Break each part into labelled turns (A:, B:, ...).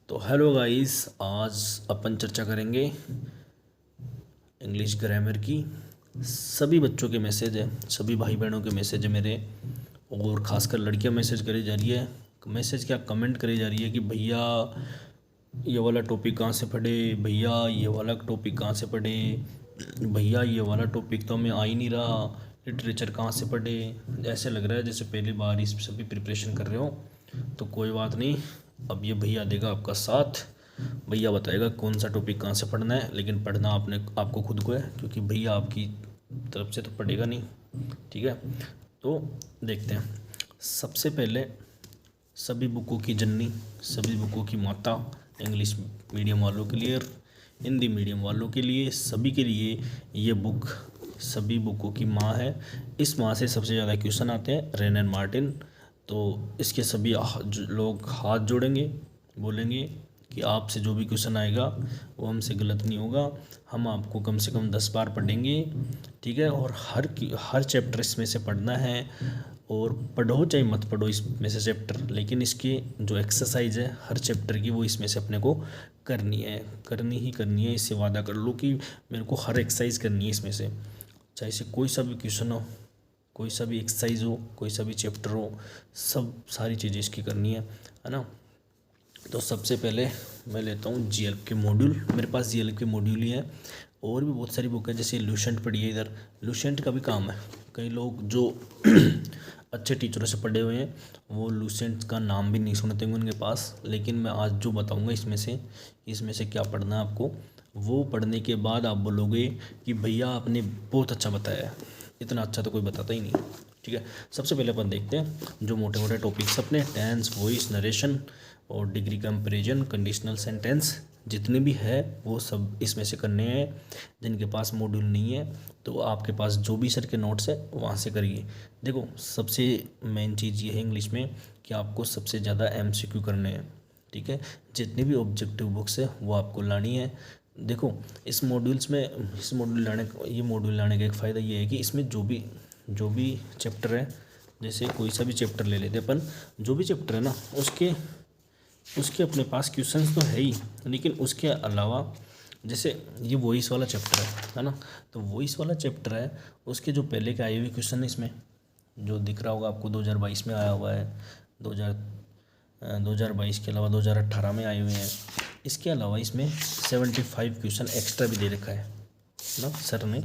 A: तो hello guys, आज अपन चर्चा करेंगे इंग्लिश ग्रामर की। सभी बच्चों के मैसेज है, सभी भाई बहनों के मैसेज है मेरे, और ख़ासकर लड़कियां मैसेज करी जा रही है। मैसेज क्या, कमेंट करी जा रही है कि भैया ये वाला टॉपिक कहाँ से पढ़े, भैया ये वाला टॉपिक कहाँ से पढ़े, भैया ये वाला टॉपिक तो हमें आ ही नहीं रहा, लिटरेचर कहाँ से पढ़े। ऐसे लग रहा है जैसे पहली बार इस सभी प्रिपरेशन कर रहे हो। तो कोई बात नहीं, अब ये भैया देगा आपका साथ। भैया बताएगा कौन सा टॉपिक कहाँ से पढ़ना है, लेकिन पढ़ना आपको खुद को है, क्योंकि भैया आपकी तरफ से तो पढ़ेगा नहीं। ठीक है, तो देखते हैं। सबसे पहले सभी बुकों की जननी, सभी बुकों की माता, इंग्लिश मीडियम वालों के लिए और हिंदी मीडियम वालों के लिए, सभी के लिए ये बुक सभी बुकों की माँ है। इस माँ से सबसे ज़्यादा क्वेश्चन आते हैं, रेन एंड मार्टिन। तो इसके सभी लोग हाथ जोड़ेंगे, बोलेंगे कि आपसे जो भी क्वेश्चन आएगा वो हमसे गलत नहीं होगा, हम आपको कम से कम 10 बार पढ़ेंगे। ठीक है, और हर चैप्टर इसमें से पढ़ना है, और पढ़ो चाहे मत पढ़ो इसमें से चैप्टर, लेकिन इसकी जो एक्सरसाइज है हर चैप्टर की वो इसमें से अपने को करनी है, करनी ही करनी है। इससे वादा कर लो कि मेरे को हर एक्सरसाइज करनी है इसमें से, चाहे से कोई सा भी क्वेश्चन हो, कोई सा भी एक्सरसाइज हो, कोई सा भी चैप्टर हो, सब सारी चीज़ें इसकी करनी है ना। तो सबसे पहले मैं लेता हूँ जीएल के मॉड्यूल। मेरे पास जीएल के मॉड्यूल ही है, और भी बहुत सारी बुक है, जैसे लूसेंट पढ़ी है इधर। लूसेंट का भी काम है, कई लोग जो अच्छे टीचरों से पढ़े हुए हैं वो लूसेंट का नाम भी नहीं सुनते होंगे उनके पास, लेकिन मैं आज जो बताऊंगा इसमें से क्या पढ़ना है आपको, वो पढ़ने के बाद आप बोलोगे कि भैया आपने बहुत अच्छा बताया है, इतना अच्छा तो कोई बताता ही नहीं। ठीक है, सबसे पहले अपन देखते हैं जो मोटे मोटे टॉपिक्स अपने, टेंस, वॉइस, नरेशन और डिग्री कंपैरिजन, कंडीशनल सेंटेंस, जितने भी है वो सब इसमें से करने हैं। जिनके पास मॉड्यूल नहीं है तो आपके पास जो भी सर के नोट्स है वहाँ से करिए। देखो, सबसे मेन चीज़ ये है इंग्लिश में कि आपको सबसे ज़्यादा एमसीक्यू करने हैं। ठीक है, जितनी भी ऑब्जेक्टिव बुक्स है वो आपको लानी है। देखो, इस मॉड्यूल लाने का एक फ़ायदा ये है कि इसमें जो भी चैप्टर है, जैसे कोई सा भी चैप्टर ले लेते अपन, जो भी चैप्टर है ना उसके उसके अपने पास क्वेश्चंस तो है ही, लेकिन उसके अलावा जैसे ये वॉइस वाला चैप्टर है ना, तो वॉइस वाला चैप्टर है, उसके जो पहले के आए हुए क्वेश्चन है इसमें जो दिख रहा होगा आपको 2022 में आया हुआ है, 2022 के अलावा 2018 में आए हुए हैं। इसके अलावा इसमें 75 क्वेश्चन एक्स्ट्रा भी दे रखा है ना सर ने,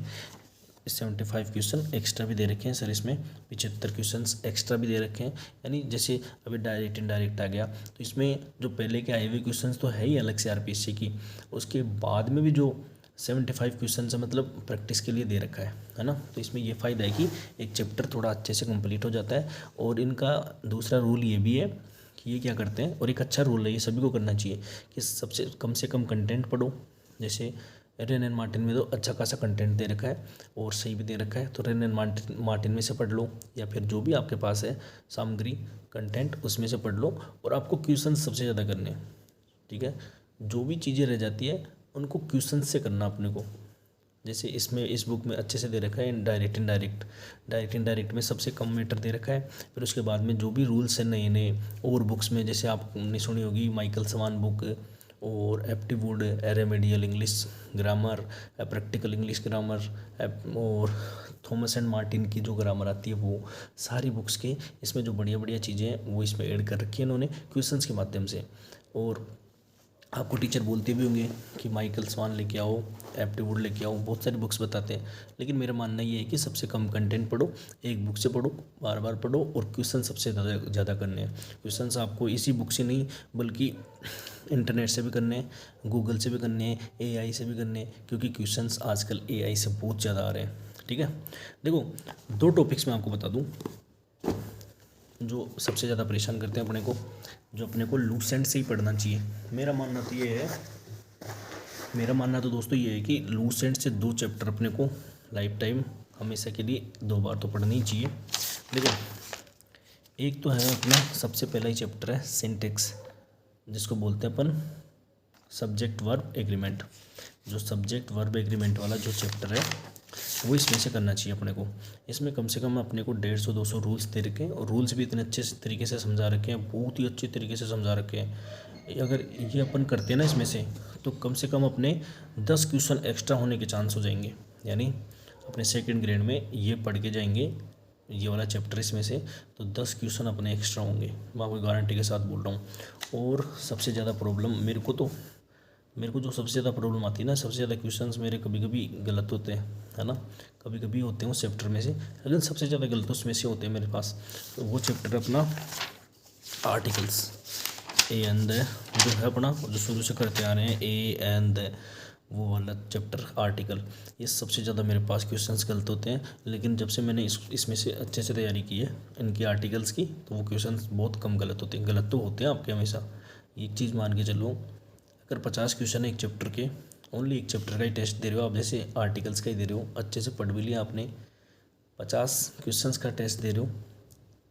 A: 75 क्वेश्चन एक्स्ट्रा भी दे रखे हैं सर इसमें, 75 क्वेश्चन एक्स्ट्रा भी दे रखे हैं। यानी जैसे अभी डायरेक्ट इनडायरेक्ट आ गया, तो इसमें जो पहले के आए हुए क्वेश्चन तो है ही अलग से आरपीएससी की, उसके बाद में भी जो 75 क्वेश्चन है मतलब प्रैक्टिस के लिए दे रखा है ना। तो इसमें ये फ़ायदा है कि एक चैप्टर थोड़ा अच्छे से कंप्लीट हो जाता है। और इनका दूसरा रूल ये भी है कि ये क्या करते हैं, और एक अच्छा रूल है, ये सभी को करना चाहिए कि सबसे कम कंटेंट पढ़ो। जैसे रेन एंड मार्टिन में तो अच्छा खासा कंटेंट दे रखा है और सही भी दे रखा है, तो रेन एंड मार्टिन में से पढ़ लो, या फिर जो भी आपके पास है सामग्री कंटेंट उसमें से पढ़ लो, और आपको क्वेश्चन सबसे ज़्यादा करने हैं। ठीक है, जो भी चीज़ें रह जाती है उनको क्वेश्चन से करना अपने को। जैसे इस बुक में अच्छे से दे रखा है डायरेक्ट इनडायरेक्ट में सबसे कम मैटर दे रखा है। फिर उसके बाद में जो भी रूल्स हैं नए नए, और बुक्स में जैसे आपने सुनी होगी माइकल सवान बुक, और एप्टीवुड remedial English grammar, practical English grammar, और थॉमस एंड मार्टिन की जो ग्रामर आती है, वो सारी बुक्स के इसमें जो बढ़िया बढ़िया चीज़ें हैं वो इसमें ऐड कर रखी है इन्होंने क्वेश्चंस के माध्यम से। और आपको टीचर बोलते भी होंगे कि माइकल स्वान लेके आओ, एप्टीवुड लेके आओ, बहुत सारी बुक्स बताते हैं, लेकिन मेरा मानना ये है कि सबसे कम कंटेंट पढ़ो, एक बुक से पढ़ो, बार बार पढ़ो, और क्वेश्चन सबसे ज़्यादा करने हैं। क्वेश्चंस आपको इसी बुक से नहीं बल्कि इंटरनेट से भी करने हैं, गूगल से भी करने हैं, एआई से भी करने हैं, क्योंकि क्वेश्चंस आजकल एआई से बहुत ज़्यादा आ रहे हैं। ठीक है, देखो 2 टॉपिक्स मैं आपको बता दूँ जो सबसे ज़्यादा परेशान करते हैं अपने को, जो अपने को लूसेंट से ही पढ़ना चाहिए। मेरा मानना तो दोस्तों ये है कि लूसेंट से 2 चैप्टर अपने को लाइफ टाइम हमेशा के लिए 2 बार तो पढ़ना ही चाहिए। देखो, एक तो है अपना सबसे पहला ही चैप्टर है सिंटेक्स, जिसको बोलते हैं अपन सब्जेक्ट वर्ब एग्रीमेंट। जो सब्जेक्ट वर्ब एग्रीमेंट वाला जो चैप्टर है वो इसमें से करना चाहिए अपने को। इसमें कम से कम अपने को 150-200 रूल्स दे रखे हैं, और रूल्स भी इतने अच्छे तरीके से समझा रखे हैं, बहुत ही अच्छे तरीके से समझा रखे हैं। अगर ये अपन करते हैं ना इसमें से, तो कम से कम अपने 10 क्वेश्चन एक्स्ट्रा होने के चांस हो जाएंगे। यानी अपने सेकंड ग्रेड में ये पढ़ के जाएंगे ये वाला चैप्टर इसमें से, तो 10 क्वेश्चन अपने एक्स्ट्रा होंगे, मैं आपको गारंटी के साथ बोल रहा हूँ। और सबसे ज़्यादा प्रॉब्लम मेरे को जो सबसे ज़्यादा प्रॉब्लम आती है ना, सबसे ज़्यादा क्वेश्चंस मेरे कभी कभी गलत होते हैं, है ना, कभी कभी होते हैं उस चैप्टर में से, लेकिन सबसे ज़्यादा गलत उसमें से होते हैं मेरे पास। तो वो चैप्टर अपना आर्टिकल्स, ए एंड जो है अपना, जो शुरू से करते आ रहे हैं, ए एंड वो वाला चैप्टर आर्टिकल, ये सबसे ज़्यादा मेरे पास क्वेश्चंस गलत होते हैं। लेकिन जब से मैंने इसमें से अच्छे से तैयारी की है इनकी आर्टिकल्स की, तो वो क्वेश्चंस बहुत कम गलत होते हैं। गलत तो होते हैं आपके हमेशा, एक चीज़ मान के चलो, अगर 50 क्वेश्चन है एक चैप्टर के, ओनली एक चैप्टर का ही टेस्ट दे रहे हो आप, जैसे आर्टिकल्स का ही दे रहे हो, अच्छे से पढ़ भी लिया आपने, 50 क्वेश्चंस का टेस्ट दे रहे हो,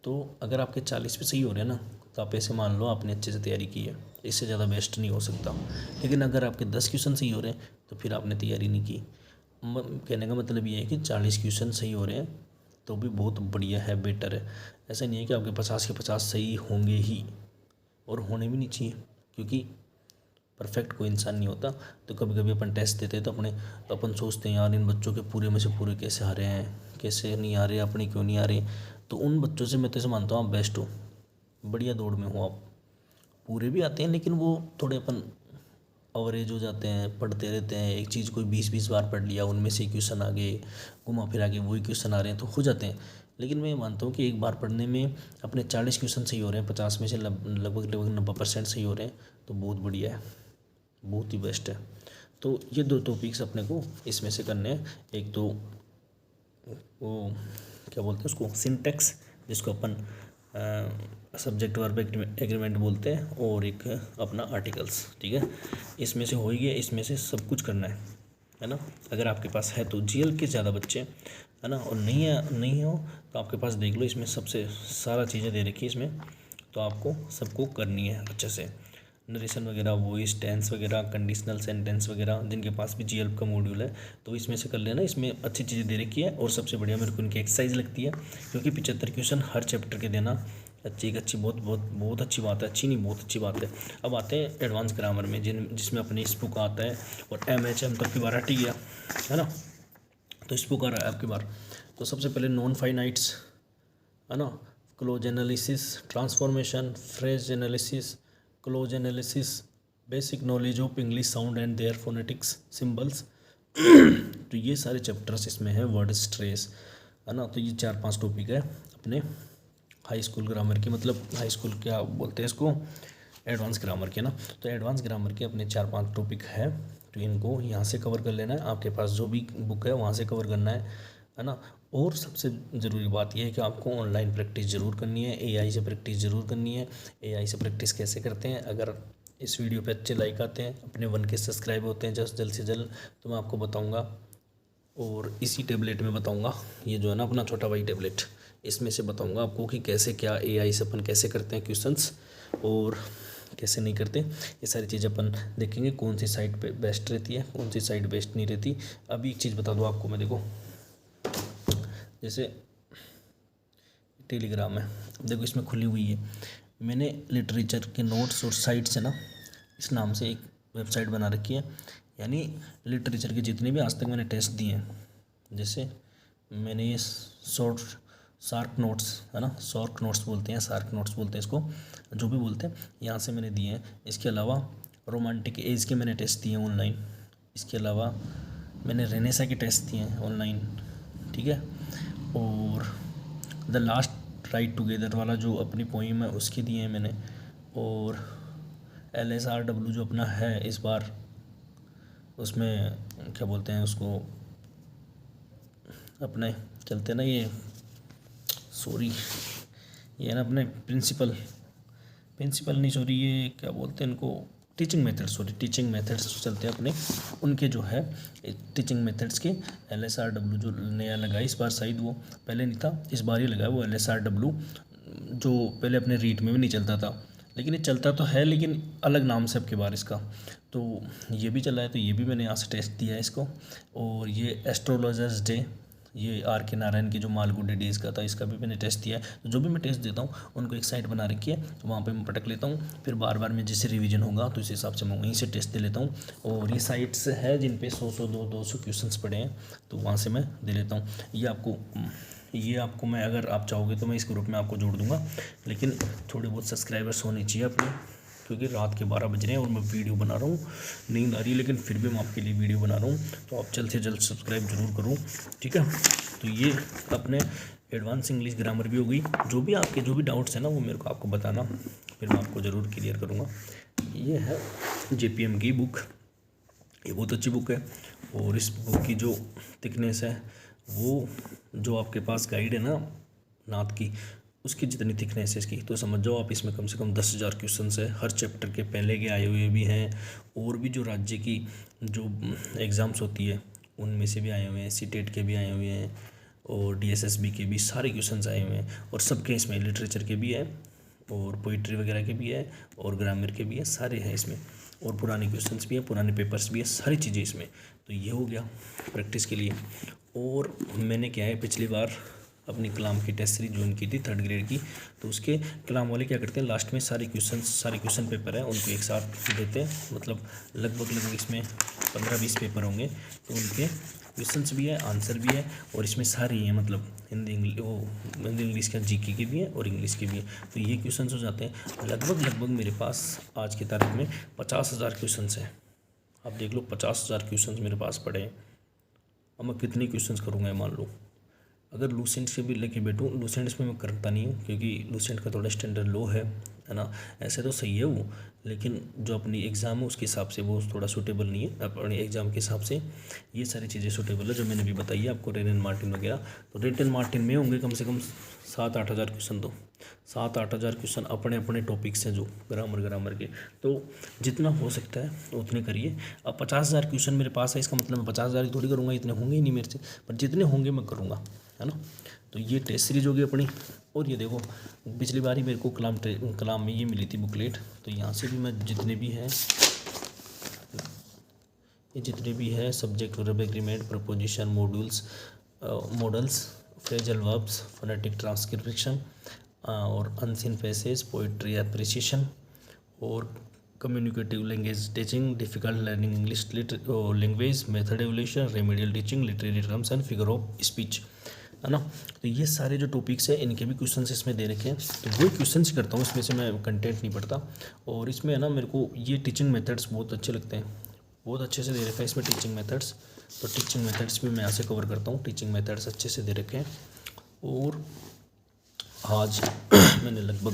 A: तो अगर आपके 40 पे सही हो रहे हैं ना, तो आप ऐसे मान लो आपने अच्छे से तैयारी की है, इससे ज़्यादा बेस्ट नहीं हो सकता। लेकिन अगर आपके 10 क्वेश्चन सही हो रहे हैं, तो फिर आपने तैयारी नहीं की। कहने का मतलब ये है कि 40 क्वेश्चन सही हो रहे हैं तो भी बहुत बढ़िया है, बेटर है। ऐसा नहीं है कि आपके 50 के 50 सही होंगे ही, और होने भी नहीं चाहिए, क्योंकि परफेक्ट कोई इंसान नहीं होता। तो कभी कभी अपन टेस्ट देते हैं तो अपन सोचते हैं यार इन बच्चों के पूरे में से पूरे कैसे आ रहे हैं, कैसे नहीं आ रहे, अपने क्यों नहीं आ रहे। तो उन बच्चों से मैं तो ऐसे मानता हूँ आप बेस्ट हो, बढ़िया दौड़ में हो आप, पूरे भी आते हैं, लेकिन वो थोड़े अपन अवरेज हो जाते हैं, पढ़ते रहते हैं एक चीज़ कोई 20-20 बार पढ़ लिया, उनमें से क्वेश्चन आ गए, घुमा फिरा के वही क्वेश्चन आ रहे हैं, तो हो जाते हैं। लेकिन मैं मानता हूँ कि एक बार पढ़ने में अपने 40 क्वेश्चन सही हो रहे हैं, 50 में से लगभग 90% सही हो रहे हैं, तो बहुत बढ़िया है, बहुत ही बेस्ट है। तो ये 2 टॉपिक्स अपने को इसमें से करने हैं। एक तो वो क्या बोलते हैं उसको, सिंटेक्स, जिसको अपन सब्जेक्ट वर्ब एग्रीमेंट बोलते हैं, और एक अपना आर्टिकल्स, ठीक है। इसमें से हो ही गया, इसमें से सब कुछ करना है ना। अगर आपके पास है तो जीएल के ज़्यादा बच्चे, है ना, और नहीं हो तो आपके पास देख लो, इसमें सबसे सारा चीज़ें दे रखी है इसमें, तो आपको सबको करनी है अच्छे से। नरेशन वगैरह, वॉइस, टेंस वगैरह, कंडीशनल सेंटेंस वगैरह, जिनके पास भी जीएल का मॉड्यूल है तो इसमें से कर लेना। इसमें अच्छी चीज़ें दे रखी है, और सबसे बढ़िया मेरे को इनकी एक्सरसाइज लगती है, क्योंकि 75 क्वेश्चन हर चैप्टर के देना अच्छी बहुत अच्छी बात है, अच्छी नहीं बहुत अच्छी बात है। अब आते हैं एडवांस ग्रामर में, जिसमें अपने स्पोक आता है, और MHM तक की बार हट गया, है ना। तो स्पोक आ रहा है आपकी बार। तो सबसे पहले नॉन फाइनाइट्स, है ना, clause analysis, transformation, phrase analysis, clause analysis, basic knowledge of English sound and their phonetics symbols. तो ये सारे चैप्टर्स इसमें है, वर्ड स्ट्रेस, है ना। तो ये 4-5 टॉपिक है अपने हाई स्कूल ग्रामर के, मतलब हाई स्कूल क्या बोलते हैं इसको, एडवांस ग्रामर के ना। तो एडवांस ग्रामर के अपने 4-5 टॉपिक है, तो इनको यहाँ से कवर कर लेना है। आपके पास जो भी बुक है वहाँ से कवर करना है ना। और सबसे ज़रूरी बात यह है कि आपको ऑनलाइन प्रैक्टिस ज़रूर करनी है, एआई से प्रैक्टिस ज़रूर करनी है। एआई से प्रैक्टिस कैसे करते हैं, अगर इस वीडियो पे अच्छे लाइक आते हैं, अपने 1K सब्सक्राइब होते हैं जल्द से जल्द, तो मैं आपको बताऊंगा, और इसी टेबलेट में बताऊंगा, ये जो है ना अपना छोटा भाई टेबलेट, इसमें से बताऊंगा आपको कि कैसे क्या एआई से अपन कैसे करते हैं क्वेश्चंस, और कैसे नहीं करते। ये सारी चीज़ अपन देखेंगे, कौन सी साइट पे बेस्ट रहती है, कौन सी साइट बेस्ट नहीं रहती। अभी एक चीज़ बता दूँ आपको मैं, देखो जैसे टेलीग्राम है, देखो इसमें खुली हुई है, मैंने लिटरेचर के नोट्स और साइट्स है ना, इस नाम से एक वेबसाइट बना रखी है। यानी लिटरेचर के जितने भी आज तक मैंने टेस्ट दिए हैं, जैसे मैंने ये शार्क नोट्स, है ना, शार्क नोट्स बोलते हैं, शार्क नोट्स बोलते हैं इसको, जो भी बोलते हैं, यहाँ से मैंने दिए हैं। इसके अलावा रोमांटिक एज के मैंने टेस्ट दिए हैं ऑनलाइन। इसके अलावा मैंने रेनेसा के टेस्ट दिए हैं ऑनलाइन, ठीक है। और द लास्ट राइट टुगेदर वाला जो अपनी पोइम है उसके दिए हैं मैंने। और LSRW जो अपना है इस बार, उसमें क्या बोलते हैं उसको, अपने चलते ना ये, सॉरी ये ना अपने प्रिंसिपल नहीं, सॉरी ये क्या बोलते हैं इनको, टीचिंग मेथड्स चलते हैं अपने, उनके जो है टीचिंग मेथड्स के LSRW जो नया लगा इस बार, शायद वो पहले नहीं था, इस बार ही लगा है वो LSRW, जो पहले अपने रीट में भी नहीं चलता था, लेकिन ये चलता तो है, लेकिन अलग नाम से अब की बार इसका। तो ये भी चला है, तो ये भी मैंने यहाँ से टेस्ट दिया है इसको। और ये एस्ट्रोलॉजर्स डे ये आर के नारायण की जो मालगुडी डेज का था, इसका भी मैंने टेस्ट दिया है। तो जो भी मैं टेस्ट देता हूँ उनको एक साइट बना रखी है, तो वहाँ पे मैं पटक लेता हूँ, फिर बार बार में जैसे रिवीजन होगा तो इस हिसाब से मैं वहीं से टेस्ट दे लेता हूँ। और ये साइट्स है जिन पे 100 200 क्वेश्चंस पड़े हैं, तो वहाँ से मैं दे लेता हूँ। ये आपको मैं, अगर आप चाहोगे तो मैं इस ग्रुप में आपको जोड़ दूँगा, लेकिन थोड़े बहुत सब्सक्राइबर्स होने चाहिए अपने, क्योंकि रात के 12 बज रहे हैं और मैं वीडियो बना रहा हूँ, नींद आ रही है, लेकिन फिर भी मैं आपके लिए वीडियो बना रहा हूँ। तो आप जल्द से जल्द सब्सक्राइब जरूर करो, ठीक है। तो ये अपने एडवांस इंग्लिश ग्रामर भी हो गई। जो भी आपके जो भी डाउट्स हैं ना, वो मेरे को आपको बताना, फिर मैं आपको ज़रूर क्लियर करूँगा। ये है JPM की बुक, ये बहुत अच्छी बुक है। और इस बुक की जो थिकनेस है, वो जो आपके पास गाइड है ना नाथ की, उसकी जितनी थिकनेस है इसकी, तो समझ जाओ आप इसमें कम से कम 10,000 क्वेश्चन है। हर चैप्टर के पहले के आए हुए भी हैं, और भी जो राज्य की जो एग्ज़ाम्स होती है उनमें से भी आए हुए हैं, सीटेट के भी आए हुए हैं, और DSSB के भी सारे क्वेश्चंस आए हुए हैं। और सबके इसमें लिटरेचर के भी है, और पोइट्री वगैरह के भी है, और ग्रामर के भी है, सारे हैं इसमें। और पुराने क्वेश्चंस भी है, पुराने पेपर्स भी है, सारी चीज़ें इसमें। तो ये हो गया प्रैक्टिस के लिए। और मैंने क्या है, पिछली बार अपनी कलाम की टेस्ट सीरीज ज्वाइन की थी 3rd ग्रेड की, तो उसके कलाम वाले क्या करते हैं, लास्ट में सारे क्वेश्चन पेपर है उनको एक साथ देते हैं। मतलब लगभग इसमें 15-20 पेपर होंगे, तो उनके क्वेश्चंस भी है, आंसर भी है, और इसमें सारे ही हैं। मतलब हिंदी इंग्लिश का GK के भी है और इंग्लिश के भी है। तो ये क्वेश्चंस हो जाते हैं लगभग मेरे पास आज की तारीख में 50,000 क्वेश्चंस हैं। आप देख लो 50,000 क्वेश्चंस मेरे पास पड़े हैं। अब मैं कितने क्वेश्चंस करूँगा, मान लो अगर लूसेंट से भी लेके बैठूँ, लूसेंट्स में मैं करता नहीं हूँ, क्योंकि लूसेंट का थोड़ा स्टैंडर्ड लो है ना। ऐसे तो सही है वो, लेकिन जो अपनी एग्ज़ाम है उसके हिसाब से वो थोड़ा सूटेबल नहीं है। अपने एग्ज़ाम के हिसाब से ये सारी चीज़ें सूटेबल है जो मैंने भी बताई है आपको, रेन मार्टिन वगैरह। तो रेन मार्टिन में होंगे कम से कम 7-8 हज़ार क्वेश्चन, तो 7-8 हज़ार क्वेश्चन अपने अपने टॉपिक्स हैं जो ग्रामर के। तो जितना हो सकता है उतने करिए। अब 50,000 क्वेश्चन मेरे पास है, इसका मतलब मैं 50,000 ही थोड़ी करूँगा, इतने होंगे ही नहीं मेरे से, पर जितने होंगे मैं करूँगा, है ना। तो ये टेस्ट सीरीज होगी अपनी। और ये देखो पिछली बार ही मेरे को कलाम में ये मिली थी बुकलेट, तो यहाँ से भी मैं जितने भी है subject, verb, agreement, preposition, models, phrasal verbs, phonetic transcription, और अनसीन पैसेज, पोइट्री एप्रिसिएशन, और communicative language teaching, difficult learning English language, method evolution, remedial teaching, literary terms and figure of speech, है ना। तो ये सारे जो टॉपिक्स हैं इनके भी क्वेश्चन इसमें दे रखे हैं, तो वही क्वेश्चन ही करता हूँ, इसमें से मैं कंटेंट नहीं पढ़ता। और इसमें है ना मेरे को ये टीचिंग मेथड्स बहुत अच्छे लगते हैं, बहुत अच्छे से दे रखा है इसमें टीचिंग मेथड्स। तो टीचिंग मेथड्स भी मैं यहाँ से कवर करता हूँ, टीचिंग मेथड्स अच्छे से दे रखे हैं। और आज मैंने लगभग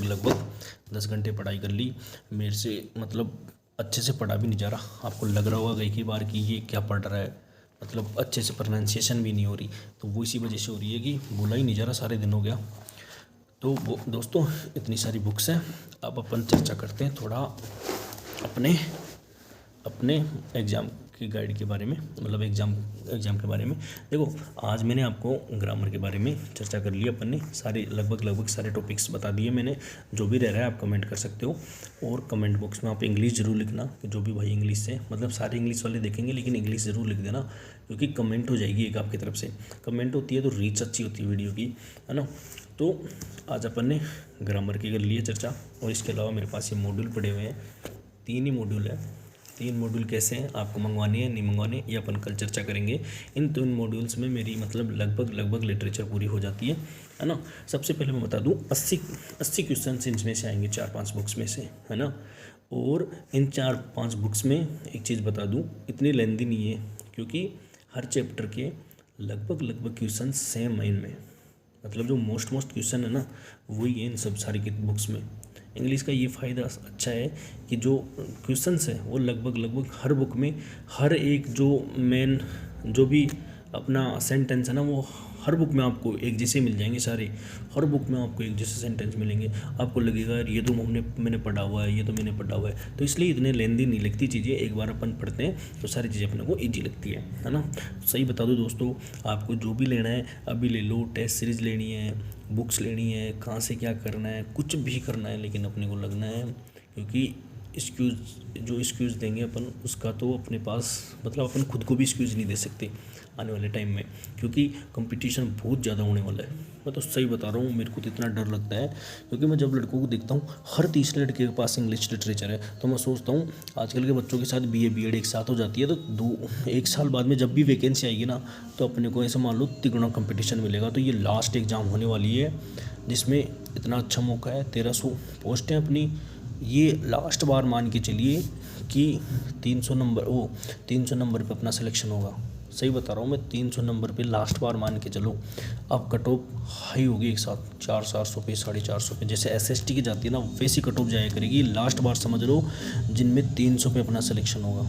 A: 10 घंटे पढ़ाई कर ली। मेरे से मतलब अच्छे से पढ़ा भी नहीं जा रहा, आपको लग रहा होगा कई बार कि ये क्या पढ़ रहा है, मतलब अच्छे से प्रोनाउंसिएशन भी नहीं हो रही। तो वो इसी वजह से हो रही है कि बोला ही नहीं जा रहा, सारे दिन हो गया। तो वो दोस्तों इतनी सारी बुक्स हैं, अब अपन चर्चा करते हैं थोड़ा अपने एग्ज़ाम की गाइड के बारे में, मतलब एग्ज़ाम के बारे में। देखो आज मैंने आपको ग्रामर के बारे में चर्चा कर ली, अपन ने सारे लगभग सारे टॉपिक्स बता दिए मैंने। जो भी रह रहा है आप कमेंट कर सकते हो, और कमेंट बॉक्स में आप इंग्लिश ज़रूर लिखना, कि जो भी भाई इंग्लिश से, मतलब सारे इंग्लिश वाले देखेंगे लेकिन इंग्लिश ज़रूर लिख देना, क्योंकि कमेंट हो जाएगी एक आपकी तरफ से। कमेंट होती है तो रीच अच्छी होती है वीडियो की, है ना। तो आज अपन ने ग्रामर की कर ली है चर्चा, और इसके अलावा मेरे पास ये मॉड्यूल पड़े हुए हैं, 3 ही मॉड्यूल है। 3 मॉड्यूल कैसे हैं, आपको मंगवाने हैं नहीं मंगवाने, ये अपन कल चर्चा करेंगे। इन 3 मॉड्यूल्स में मेरी मतलब लगभग लिटरेचर पूरी हो जाती है ना। सबसे पहले मैं बता दूं 80 क्वेश्चन इनमें से आएंगे 4-5 बुक्स में से, है ना। और इन 4-5 बुक्स में एक चीज़ बता दूं, इतनी लेंदी नहीं है, क्योंकि हर चैप्टर के लगभग क्वेश्चन सेम है इनमें, मतलब जो मोस्ट क्वेश्चन है ना वही है इन सब सारी की बुक्स में। इंग्लिश का ये फ़ायदा अच्छा है कि जो क्वेश्चंस है वो लगभग हर बुक में, हर एक जो मेन जो भी अपना सेंटेंस है ना, वो हर बुक में आपको एक जैसे मिल जाएंगे सारे। हर बुक में आपको एक जैसे सेंटेंस मिलेंगे, आपको लगेगा ये तो मैंने पढ़ा हुआ है, ये तो मैंने पढ़ा हुआ है। तो इसलिए इतने लेंदी नहीं लगती चीज़ें, एक बार अपन पढ़ते हैं तो सारी चीज़ें अपने को ईजी लगती है ना। सही बता दो दोस्तों, आपको जो भी लेना है अभी ले लो, टेस्ट सीरीज़ लेनी है, बुक्स लेनी है, कहाँ से क्या करना है, कुछ भी करना है, लेकिन अपने को लगना है, क्योंकि जो एक्सक्यूज़ देंगे अपन, उसका तो अपने पास मतलब अपन खुद को भी एक्सक्यूज़ नहीं दे सकते आने वाले टाइम में, क्योंकि कंपटीशन बहुत ज़्यादा होने वाला है। मैं तो सही बता रहा हूँ, मेरे को तो इतना डर लगता है, क्योंकि मैं जब लड़कों को देखता हूँ हर तीसरे लड़के के पास इंग्लिश लिटरेचर है, तो मैं सोचता हूँ आजकल के बच्चों के साथ BA BEd एक साथ हो जाती है, तो 1 साल बाद में जब भी वैकेंसी आएगी ना, तो अपने को ऐसे मान लो तिगुना कंपटीशन मिलेगा। तो ये लास्ट एग्ज़ाम होने वाली है, जिसमें इतना अच्छा मौका है, 1300 पोस्ट हैं अपनी। ये लास्ट बार मान के चलिए कि 300 नंबर पे अपना सिलेक्शन होगा। सही बता रहा हूँ मैं, 300 नंबर पे लास्ट बार मान के चलो। अब कट ऑफ हाई होगी एक साथ 400 पे 450 पे, जैसे SST की जाती है ना, वैसी कट ऑफ जाया करेगी लास्ट बार, समझ लो, जिनमें 300 पे अपना सिलेक्शन होगा।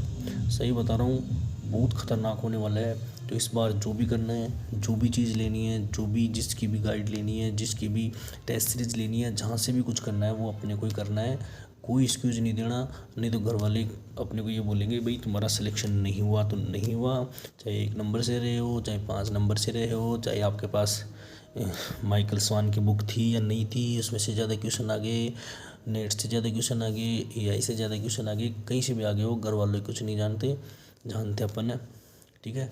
A: सही बता रहा हूँ, बहुत ख़तरनाक होने वाला है। तो इस बार जो भी करना है, जो भी चीज़ लेनी है, जिसकी भी गाइड लेनी है, जिसकी भी टेस्ट सीरीज लेनी है, जहाँ से भी कुछ करना है वो अपने को ही करना है। कोई एक्सक्यूज़ नहीं देना, नहीं तो घर वाले अपने को ये बोलेंगे भाई तुम्हारा सिलेक्शन नहीं हुआ तो नहीं हुआ, चाहे 1 नंबर से रहे हो, चाहे 5 नंबर से रहे हो, चाहे आपके पास माइकल स्वान की बुक थी या नहीं थी, उसमें से ज़्यादा क्वेश्चन आ गए, नेट से ज़्यादा क्वेश्चन आ गए, AI से ज़्यादा क्वेश्चन आ गए, कहीं से भी आ गए हो, घर वाले कुछ नहीं जानते अपन है, ठीक है।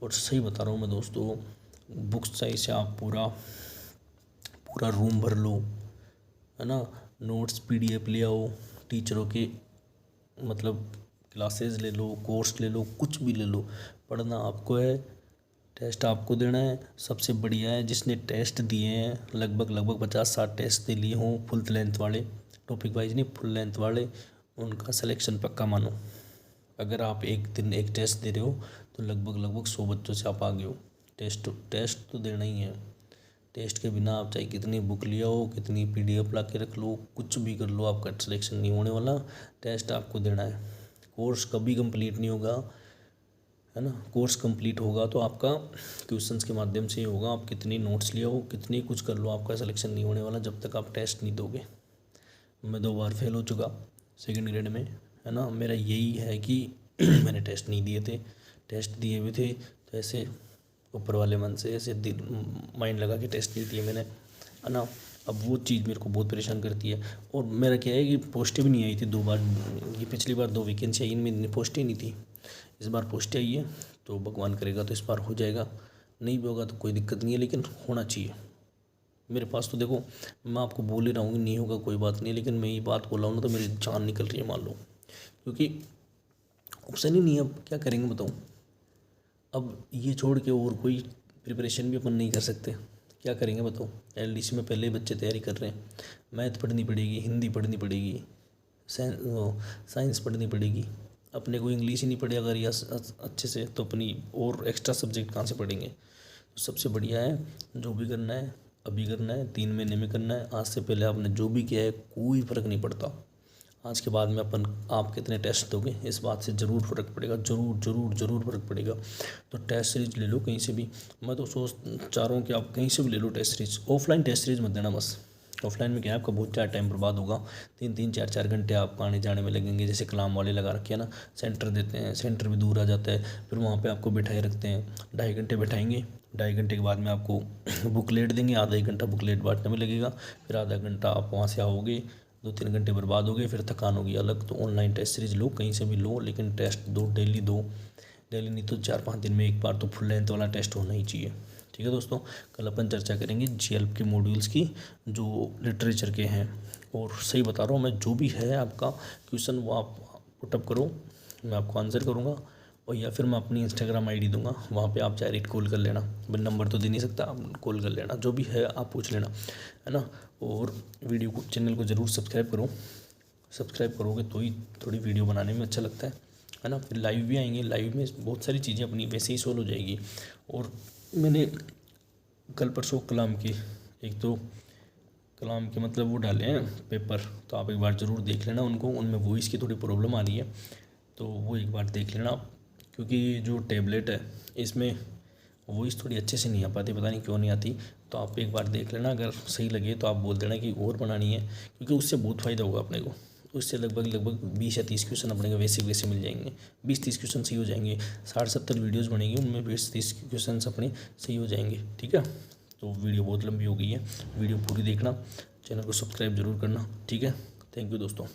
A: और सही बता रहा हूँ मैं दोस्तों, बुक्स चाहिए से आप पूरा रूम भर लो, है ना, नोट्स PDF ले आओ, टीचरों के मतलब क्लासेस ले लो, कोर्स ले लो, कुछ भी ले लो, पढ़ना आपको है, टेस्ट आपको देना है। सबसे बढ़िया है जिसने टेस्ट दिए हैं, लगभग 50-60 टेस्ट दे लिए हों, फुल लेंथ वाले, टॉपिक वाइज नहीं, फुल लेंथ वाले, उनका सिलेक्शन पक्का मानो। अगर आप एक दिन एक टेस्ट दे रहे हो तो लगभग 100 बच्चों से आप आगे हो। टेस्ट तो देना ही है। टेस्ट के बिना आप चाहे कितनी बुक लिया हो, कितनी PDF ला के रख लो, कुछ भी कर लो, आपका सिलेक्शन नहीं होने वाला। टेस्ट आपको देना है। कोर्स कभी कंप्लीट नहीं होगा, है ना। कोर्स कंप्लीट होगा तो आपका क्वेश्चंस के माध्यम से ही होगा। आप कितनी नोट्स लिया हो, कितनी कुछ कर लो, आपका सिलेक्शन नहीं होने वाला जब तक आप टेस्ट नहीं दोगे। मैं 2 बार फेल हो चुका सेकंड ग्रेड में, है ना। मेरा यही है कि मैंने टेस्ट नहीं दिए थे, टेस्ट दिए भी थे तो ऐसे ऊपर वाले मन से ऐसे दिल माइंड लगा के टेस्ट नहीं दिए मैंने, है ना। अब वो चीज़ मेरे को बहुत परेशान करती है। और मेरा क्या है कि पोस्टें भी नहीं आई थी 2 बार, ये पिछली बार 2 वैकेंसी आई, इनमें पोस्टें नहीं थी। इस बार पोस्टें आई है तो भगवान करेगा तो इस बार हो जाएगा, नहीं भी होगा तो कोई दिक्कत नहीं है, लेकिन होना चाहिए। मेरे पास तो देखो, मैं आपको बोल ही रहा हूँ कि नहीं होगा कोई बात नहीं, लेकिन मैं ये बात बोल रहा हूँ ना तो मेरी जान निकल रही है मान लो, क्योंकि ऑप्शन ही नहीं है। अब क्या करेंगे बताओ। अब ये छोड़ के और कोई प्रिपरेशन भी अपन नहीं कर सकते, क्या करेंगे बताओ। LDC में पहले ही बच्चे तैयारी कर रहे हैं, मैथ पढ़नी पड़ेगी, हिंदी पढ़नी पड़ेगी, साइंस पढ़नी पड़ेगी। अपने को इंग्लिश ही नहीं पढ़े अगर या अच्छे से, तो अपनी और एक्स्ट्रा सब्जेक्ट कहाँ से पढ़ेंगे। तो सबसे बढ़िया है, जो भी करना है अभी करना है, 3 महीने में करना है। आज से पहले आपने जो भी किया है कोई फ़र्क नहीं पड़ता। आज के बाद में आप कितने टेस्ट दोगे इस बात से ज़रूर फ़र्क पड़ेगा, ज़रूर फ़र्क पड़ेगा। तो टेस्ट सीरीज ले लो कहीं से भी। मैं तो चाह रहा हूँ कि आप कहीं से भी ले लो test series. Offline test series मत देना बस। ऑफलाइन में क्या है, आपका बहुत ज़्यादा टाइम बर्बाद होगा। 3-3 4-4 घंटे आपको आने जाने में लगेंगे। जैसे कलाम वाले लगा रखे हैं ना, सेंटर देते हैं, सेंटर भी दूर आ जाता है, फिर वहाँ पे आपको बिठाए रखते हैं। 2.5 घंटे बैठाएंगे, 2.5 घंटे के बाद में आपको बुकलेट देंगे, आधा 1 घंटा बुकलेट बांटने में लगेगा, फिर आधा घंटा आप वहाँ से आओगे, 2-3 घंटे बर्बाद हो गए, फिर थकान होगी अलग। तो ऑनलाइन टेस्ट सीरीज लो, कहीं से भी लो, लेकिन टेस्ट दो, डेली नहीं तो 4-5 दिन में एक बार तो फुल लेंथ वाला टेस्ट होना ही चाहिए। ठीक है दोस्तों, कल अपन चर्चा करेंगे GLP के मॉड्यूल्स की जो लिटरेचर के हैं। और सही बता रहा हूँ मैं, जो भी है आपका क्वेश्चन वो आप पुटअप करो, मैं आपको आंसर करूँगा। और या फिर मैं अपनी Instagram ID दूंगा, वहाँ पे आप डायरेक्ट कॉल कर लेना। मैं नंबर तो दे नहीं सकता, आप कॉल कर लेना, जो भी है आप पूछ लेना, है ना। और वीडियो को, चैनल को ज़रूर सब्सक्राइब करो। सब्सक्राइब करोगे तो ही थोड़ी वीडियो बनाने में अच्छा लगता है ना। फिर लाइव भी आएंगे, लाइव में बहुत सारी चीज़ें अपनी वैसे ही सोल्व हो जाएगी। और मैंने कल परसों कलाम के, एक तो कलाम के मतलब वो डाले हैं पेपर, तो आप एक बार ज़रूर देख लेना उनको। उनमें वॉइस की थोड़ी प्रॉब्लम आ रही है, तो वो एक बार देख लेना, क्योंकि जो टैबलेट है इसमें वॉइस थोड़ी अच्छे से नहीं आ पाती, पता नहीं क्यों नहीं आती। तो आप एक बार देख लेना, अगर सही लगे तो आप बोल देना कि और बनानी है, क्योंकि उससे बहुत फ़ायदा होगा अपने को। उससे लगभग 20 या 30 क्वेश्चन अपने को वैसे मिल जाएंगे। 20-30 क्वेश्चन सही हो जाएंगे। 60-70 वीडियोज़ बनेंगी, उनमें 20-30 क्वेश्चन अपने सही हो जाएंगे। ठीक है, तो वीडियो बहुत लंबी हो गई है, वीडियो पूरी देखना, चैनल को सब्सक्राइब जरूर करना। ठीक है, थैंक यू दोस्तों।